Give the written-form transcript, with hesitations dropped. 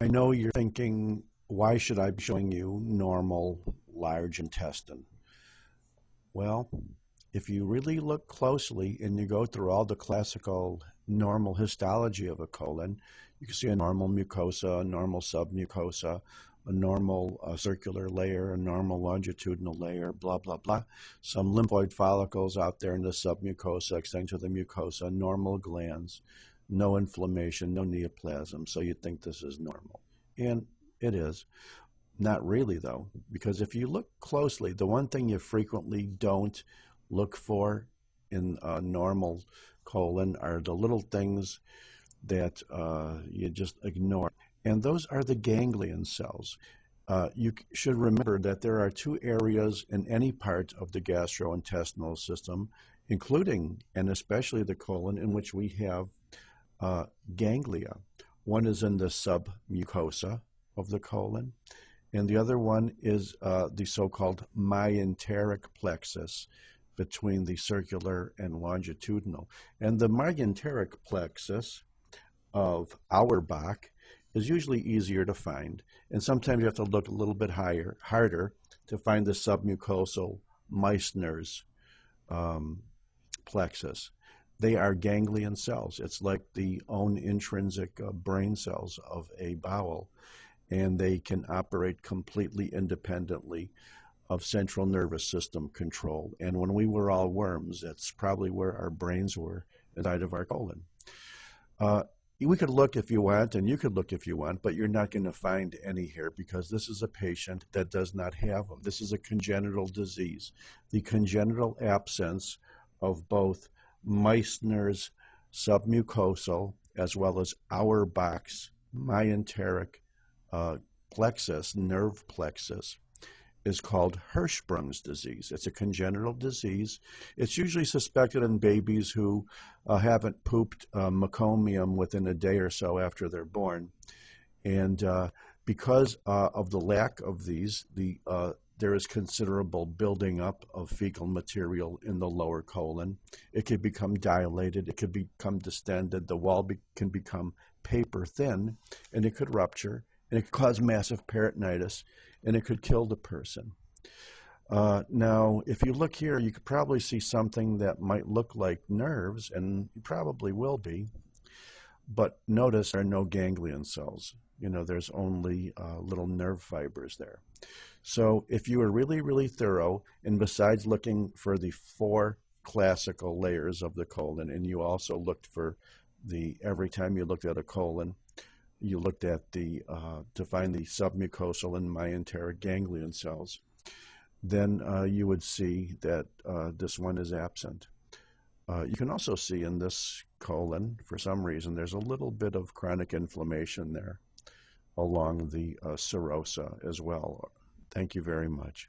I know you're thinking, why should I be showing you normal large intestine? Well, if you really look closely and you go through all the classical normal histology of a colon, you can see a normal mucosa, a normal submucosa, a normal circular layer, a normal longitudinal layer, blah, blah, blah. Some lymphoid follicles out there in the submucosa extending to the mucosa, normal glands, no inflammation, no neoplasm. So you think this is normal. And it is. Not really, though, because if you look closely, the one thing you frequently don't look for in a normal colon are the little things that you just ignore. And those are the ganglion cells. You should remember that there are two areas in any part of the gastrointestinal system, including and especially the colon, in which we have ganglia. One is in the submucosa of the colon, and the other one is the so-called myenteric plexus between the circular and longitudinal. And the myenteric plexus of Auerbach is usually easier to find, and sometimes you have to look a little bit harder to find the submucosal Meissner's plexus. They are ganglion cells. It's like the own intrinsic brain cells of a bowel, and they can operate completely independently of central nervous system control. And when we were all worms, that's probably where our brains were, inside of our colon. We could look if you want, and you could look if you want, but you're not going to find any here because this is a patient that does not have them. This is a congenital disease. The congenital absence of both Meissner's submucosal as well as Auerbach's myenteric plexus, nerve plexus, is called Hirschsprung's disease. It's a congenital disease. It's usually suspected in babies who haven't pooped meconium within a day or so after they're born. And because of the lack of these, there is considerable building up of fecal material in the lower colon. It could become dilated. It could become distended. The wall can become paper thin, and it could rupture. And it could cause massive peritonitis, and it could kill the person. Now, if you look here, you could probably see something that might look like nerves, and it probably will be, but notice there are no ganglion cells. You know, there's only little nerve fibers there. So if you were really, really thorough, and besides looking for the 4 classical layers of the colon, and you also looked for every time you looked at a colon, you looked at to find the submucosal and myenteric ganglion cells, then you would see that this one is absent. You can also see in this colon, for some reason, there's a little bit of chronic inflammation there along the serosa as well. Thank you very much.